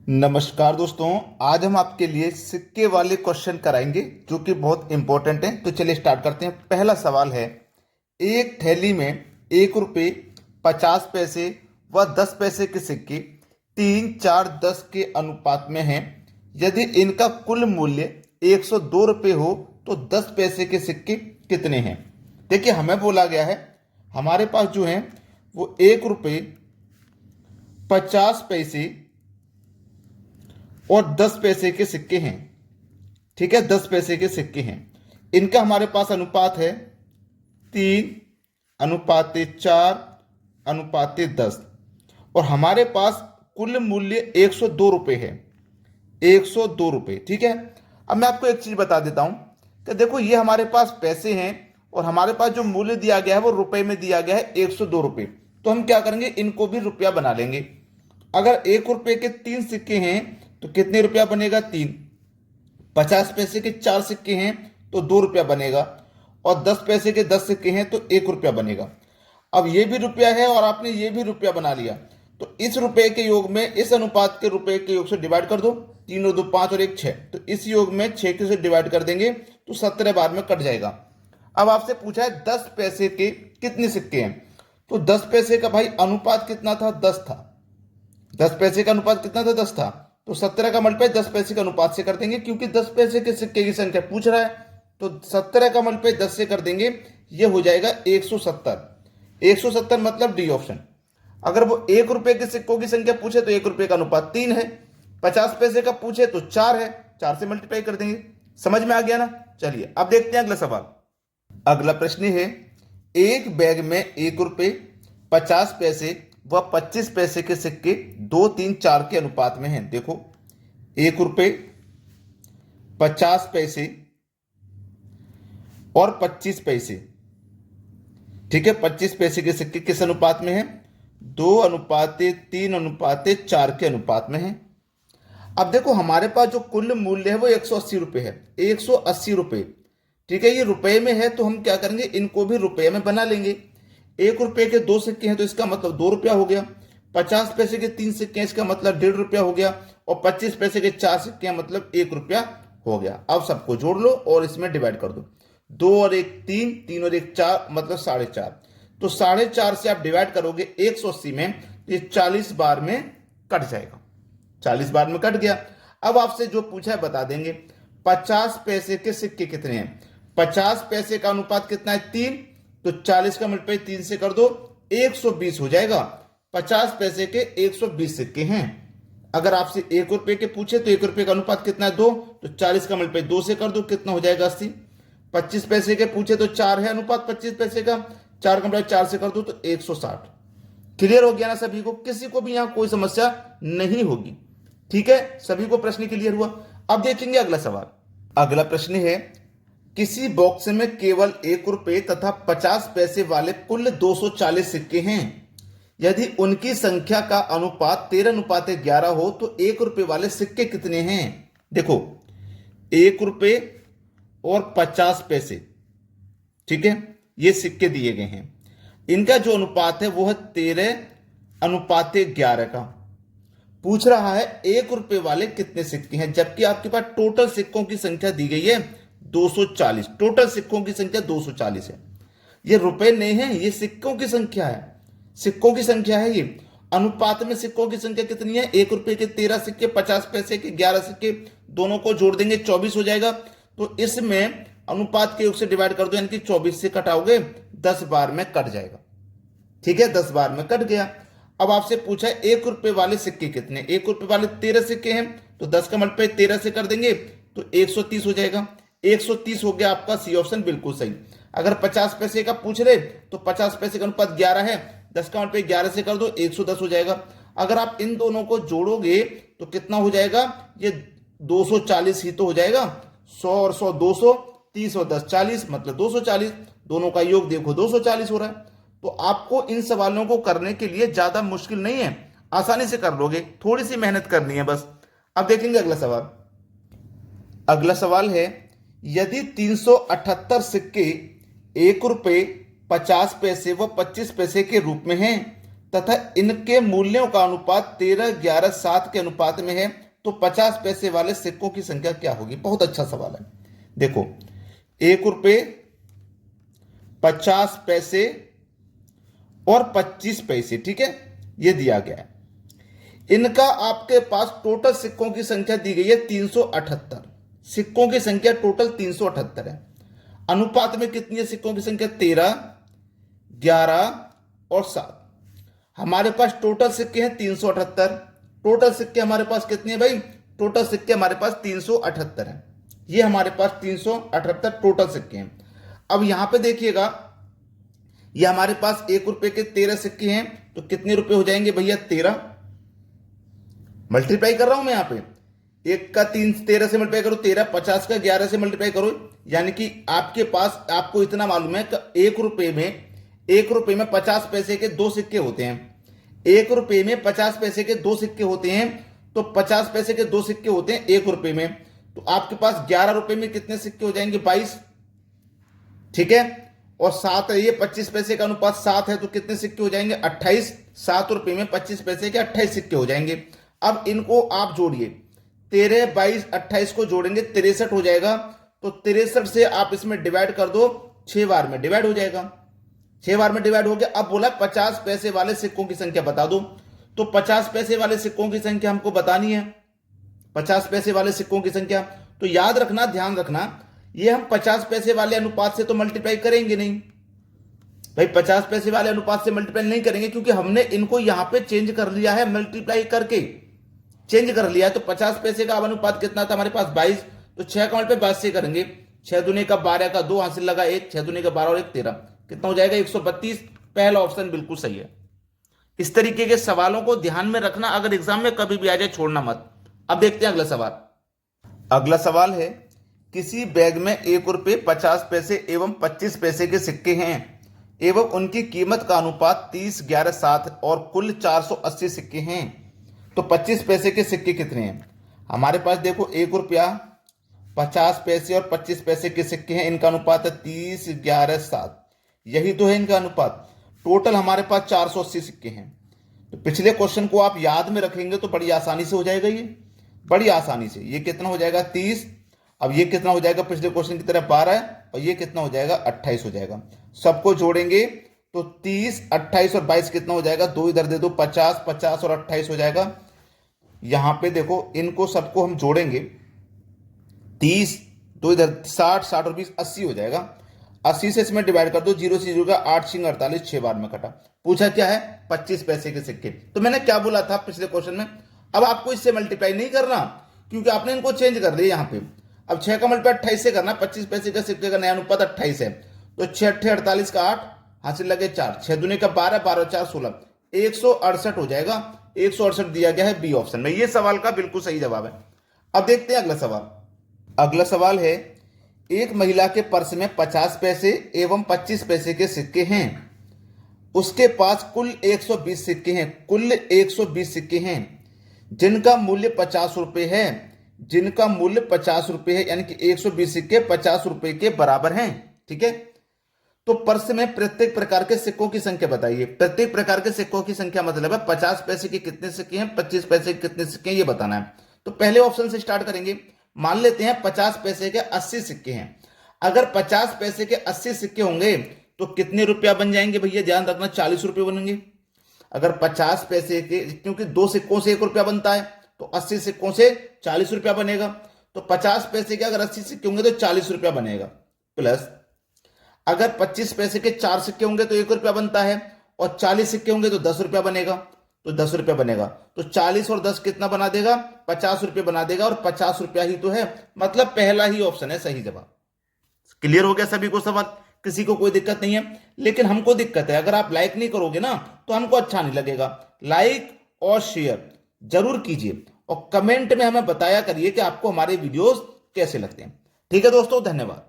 नमस्कार दोस्तों, आज हम आपके लिए सिक्के वाले क्वेश्चन कराएंगे जो कि बहुत इंपॉर्टेंट है। तो चलिए स्टार्ट करते हैं। पहला सवाल है, एक थैली में 1 रुपये, 50 पैसे व 10 पैसे के सिक्के 3, 4, 10 के अनुपात में हैं। यदि इनका कुल मूल्य 102 रुपये हो तो 10 पैसे के सिक्के कितने हैं। देखिए, हमें बोला गया है हमारे पास जो है वो 1 रुपये, 50 पैसे और 10 पैसे के सिक्के हैं। ठीक है, 10 पैसे के सिक्के हैं। इनका हमारे पास अनुपात है 3:4:10 और हमारे पास कुल मूल्य 102 रुपये है। 102 रुपये, ठीक है। अब मैं आपको एक चीज बता देता हूं कि देखो, ये हमारे पास पैसे हैं और हमारे पास जो मूल्य दिया गया है वो रुपए में दिया गया है 102 रुपये। तो हम क्या करेंगे, इनको भी रुपया बना लेंगे। अगर 1 रुपये के 3 सिक्के हैं तो कितने रुपया बनेगा, 3। 50 पैसे के 4 सिक्के हैं तो 2 रुपया बनेगा और 10 पैसे के 10 सिक्के हैं तो 1 रुपया बनेगा। अब ये भी रुपया है और आपने ये भी रुपया बना लिया, तो इस रुपए के योग में, इस अनुपात के रुपए के योग से डिवाइड कर दो। 3 और 2 5 और 1 6, तो इस योग में 6 से डिवाइड कर देंगे तो 17 बार में कट जाएगा। अब आपसे पूछा है 10 पैसे के कितने सिक्के हैं, तो 10 पैसे का भाई अनुपात कितना था, 10 था। 10 पैसे का अनुपात कितना था, 10 था। तो 17 का मल्टीप्लाई 10 पैसे के अनुपात से कर देंगे, क्योंकि 10 पैसे के सिक्के की संख्या पूछ रहा है। तो 17 का मल्टीप्लाई 10 से कर देंगे, ये हो जाएगा 170। 170 मतलब डी ऑप्शन। अगर वो 1 रुपये के सिक्कों की संख्या पूछे तो 1 रुपये का अनुपात 3 है। 50 पैसे का पूछे तो 4 है, 4 से मल्टीप्लाई कर देंगे। समझ में आ गया ना। चलिए अब देखते हैं अगला सवाल। अगला प्रश्न है, एक बैग में 1 रुपये, 50 पैसे व 25 पैसे के सिक्के 2, 3, 4 के अनुपात में हैं। देखो, 1 रुपये, 50 पैसे और 25 पैसे। ठीक है, 25 पैसे के सिक्के किस अनुपात में हैं, 2:3:4 के अनुपात में हैं। अब देखो, हमारे पास जो कुल मूल्य है वो 180 रुपये है। 180 रुपये, ठीक है। ये रुपए में है तो हम क्या करेंगे, इनको भी रुपए में बना लेंगे। 1 रुपये के 2 सिक्के हैं तो इसका मतलब 2 रुपया हो गया। 50 पैसे के 3 सिक्के हैं, इसका मतलब 1.5 रुपया हो गया। और 25 पैसे के 4 सिक्के हैं, मतलब 1 रुपया हो गया। अब सबको जोड़ लो और इसमें डिवाइड कर दो। 2 और 1 3, 3 और 1 4, मतलब 4.5। तो 4.5 से आप डिवाइड करोगे 180 में, ये 40 बार में कट जाएगा। 40 बार में कट गया। अब आपसे जो पूछा है बता देंगे। 50 पैसे के सिक्के कितने हैं, 50 पैसे का अनुपात कितना है, 3। तो 40 का मल्टीप्लाई 3 से कर दो, 120 हो जाएगा। 50 पैसे के 120 सिक्के हैं। अगर आपसे 1 रुपये के पूछे तो 1 रुपये का अनुपात कितना है, 2। तो 40 का मल्टीप्लाई 2 से कर दो, कितना हो जाएगा, 80। 25 पैसे के पूछे तो 4 है अनुपात 25 पैसे का, 4 का मल्टीप्लाई 4 से कर दो तो 160। क्लियर हो गया ना सभी को, किसी को भी यहां कोई समस्या नहीं होगी। ठीक है, सभी को प्रश्न क्लियर हुआ। अब देखेंगे अगला सवाल। अगला प्रश्न है, किसी बॉक्स में केवल 1 रुपये तथा 50 पैसे वाले कुल 240 सिक्के हैं। यदि उनकी संख्या का अनुपात 13:11 हो तो 1 रुपये वाले सिक्के कितने हैं। देखो, 1 रुपये और 50 पैसे, ठीक है, ये सिक्के दिए गए हैं। इनका जो अनुपात है वो है 13:11 का। पूछ रहा है 1 रुपये वाले कितने सिक्के हैं, जबकि आपके पास टोटल सिक्कों की संख्या दी गई है 240। टोटल सिक्कों की संख्या 240 है। ये रुपए नहीं है, ये सिक्कों की संख्या है। सिक्कों की संख्या है ये। अनुपात में सिक्कों की संख्या कितनी है, 1 रुपये के 13 सिक्के, 50 पैसे के 11 सिक्के, दोनों को जोड़ देंगे 24 हो जाएगा। तो इसमें अनुपात के योग से डिवाइड कर दो, यानी कि 24 से कटाओगे 10 बार में कट जाएगा। ठीक है, 10 बार में कट गया। अब आपसे पूछा है 1 रुपये वाले सिक्के कितने। 1 रुपये वाले 13 सिक्के हैं, तो 10 का मल्टीप्लाई 13 से कर देंगे तो 130 हो जाएगा। 130 हो गया आपका सी ऑप्शन बिल्कुल सही। अगर 50 पैसे का पूछ रहे तो 50 पैसे का अनुपात 11 है, 10 का मल्टीप्लाई 11 से कर दो 110 हो जाएगा। अगर आप इन दोनों को जोड़ोगे तो कितना हो जाएगा, ये 240 ही तो हो जाएगा। 100 और 100 200, 30 और 10 40, मतलब 240। दोनों का योग देखो 240 हो रहा है। तो आपको इन सवालों को करने के लिए ज्यादा मुश्किल नहीं है, आसानी से कर लोगे, थोड़ी सी मेहनत करनी है बस। अब देखेंगे अगला सवाल। अगला सवाल है, यदि 378 सिक्के 1 रुपये, 50 पैसे व 25 पैसे के रूप में हैं तथा इनके मूल्यों का अनुपात 13, 11, 7 के अनुपात में है तो 50 पैसे वाले सिक्कों की संख्या क्या होगी? बहुत अच्छा सवाल है। देखो, 1 रुपये, 50 पैसे और 25 पैसे, ठीक है, ये दिया गया है। इनका आपके पास टोटल सिक्कों की संख्या दी गई है 378। सिक्कों की संख्या टोटल 378 है। अनुपात में कितनी है सिक्कों की संख्या? 13, 11 और 7। हमारे पास टोटल सिक्के हैं 378। टोटल सिक्के हमारे पास कितने हैं भाई? टोटल सिक्के हमारे पास 378 हैं। ये हमारे पास 378 टोटल सिक्के हैं। अब यहां पे देखिएगा, ये हमारे पास 1 रुपए के 13 सिक्के हैं तो कितने रुपए हो जाएंगे भैया? 13। मल्टीप्लाई कर रहा हूं मैं यहां पे, 1 का 3 13 से मल्टीप्लाई करो 13, 50 का 11 से मल्टीप्लाई करो, यानी कि आपके पास, आपको इतना मालूम है कि 1 रुपए में 50 पैसे के 2 सिक्के होते हैं। 1 रुपए में 50 पैसे के 2 सिक्के होते हैं, तो 50 पैसे के 2 सिक्के होते हैं 1 रुपए में, तो आपके पास 11 रुपए में कितने सिक्के हो जाएंगे? 22, ठीक है। और 7 है, ये 25 पैसे का अनुपात 7 है तो कितने सिक्के हो जाएंगे? 28। 7 रुपए में 25 पैसे के 28 सिक्के हो जाएंगे। अब इनको आप जोड़िए, 13, 22, 28 को जोड़ेंगे 63 हो जाएगा। तो 63 से आप इसमें डिवाइड कर दो, 6 बार में डिवाइड हो जाएगा। 6 बार में डिवाइड हो गया। अब बोला 50 पैसे वाले सिक्कों की संख्या बता दो, तो 50 पैसे वाले सिक्कों की संख्या हमको बतानी है। 50 पैसे वाले सिक्कों की संख्या, तो याद रखना, ध्यान रखना, ये हम 50 पैसे वाले अनुपात से तो मल्टीप्लाई करेंगे नहीं भाई। 50 पैसे वाले अनुपात से मल्टीप्लाई नहीं करेंगे क्योंकि हमने इनको यहां पे चेंज कर लिया है, मल्टीप्लाई करके चेंज कर लिया है। तो 50 पैसे का अनुपात कितना था हमारे पास? 22। तो 6 का मल्टीप्लाई 22 से करेंगे, 6 दूने का 12 का 2 हासिल लगा 1, 6 दूने का 12 और 1 13, कितना हो जाएगा? 132। पहला ऑप्शन बिल्कुल सही है। इस तरीके के सवालों को ध्यान में रखना, अगर एग्जाम में कभी भी आ जाए छोड़ना मत। अब देखते हैं अगला सवाल। अगला सवाल है, किसी बैग में 1 रुपये 50 पैसे एवं 25 पैसे के सिक्के हैं एवं उनकी कीमत का अनुपात 30, 11, 7 और कुल 480 सिक्के हैं, तो 25 पैसे के सिक्के कितने हैं? हमारे पास देखो 1 रुपया, 50 पैसे और 25 पैसे के सिक्के हैं, इनका अनुपात है 30, 11, 7, यही तो है इनका अनुपात। टोटल हमारे पास 480 सिक्के हैं। तो पिछले क्वेश्चन को आप याद में रखेंगे तो बड़ी आसानी से हो जाएगा, ये बड़ी आसानी से। ये कितना हो जाएगा? 30। अब ये कितना हो जाएगा? पिछले क्वेश्चन की तरह 12, और ये कितना हो जाएगा? 28 हो जाएगा। सबको जोड़ेंगे तो 30, 28 और 22 कितना हो जाएगा? 2 इधर दे दो, 50, 50 और 28 हो जाएगा। यहां पे देखो, इनको सबको हम जोड़ेंगे, 30, 2 इधर 60, 60 और 20 80 हो जाएगा। 80 से इसमें डिवाइड कर दो, 0 से 0 का 8 सिंह 48, 6 बार में कटा। पूछा क्या है? 25 पैसे के सिक्के। तो मैंने क्या बोला था पिछले क्वेश्चन में? अब आपको इससे मल्टीप्लाई नहीं करना क्योंकि आपने इनको चेंज कर दिया यहां पे। अब 6 का मल्टीप्लाई 28 से करना, 25 पैसे के सिक्के का नया अनुपात 28 है, तो 6 8 48 का 8 हासिल लगे 4, 6 दूने का 12, 12 4 16, 168 हो जाएगा। 168 दिया गया है बी ऑप्शन में। ये सवाल का बिल्कुल सही जवाब है। अब देखते हैं अगला सवाल। अगला सवाल है, एक महिला के पर्स में 50 पैसे एवं 25 पैसे के सिक्के हैं, उसके पास कुल 120 सिक्के हैं, कुल 120 सिक्के हैं जिनका मूल्य 50 रुपए है, जिनका मूल्य 50 रुपए है, यानी कि 120 सिक्के 50 रुपए के बराबर हैं, ठीक है। तो पर्स में प्रत्येक प्रकार के सिक्कों की संख्या बताइए। प्रत्येक प्रकार के सिक्कों की संख्या मतलब है 50 पैसे के कितने सिक्के हैं, 25 पैसे के कितने सिक्के हैं, ये बताना है। तो पहले ऑप्शन से स्टार्ट करेंगे। मान लेते हैं 50 पैसे के 80 सिक्के हैं। अगर 50 पैसे के 80 सिक्के होंगे तो कितने रुपया बन जाएंगे भैया? ध्यान रखना, 40 रुपये बनेंगे। अगर 50 पैसे के, क्योंकि 2 सिक्कों से 1 रुपया बनता है, तो 80 सिक्कों से 40 रुपया बनेगा। तो 50 पैसे के अगर 80 सिक्के होंगे तो 40 रुपया बनेगा। प्लस अगर 25 पैसे के 4 सिक्के होंगे तो 1 रुपया बनता है, और 40 सिक्के होंगे तो 10 रुपया बनेगा, तो 10 रुपया बनेगा। तो 40 और 10 कितना बना देगा? 50 रुपये बना देगा, और 50 रुपया ही तो है, मतलब पहला ही ऑप्शन है सही जवाब। क्लियर हो गया सभी को सवाल? किसी को कोई दिक्कत नहीं है? लेकिन हमको दिक्कत है, अगर आप लाइक नहीं करोगे ना तो हमको अच्छा नहीं लगेगा। लाइक और शेयर जरूर कीजिए, और कमेंट में हमें बताया करिए कि आपको हमारे वीडियोस कैसे लगते हैं। ठीक है दोस्तों, धन्यवाद।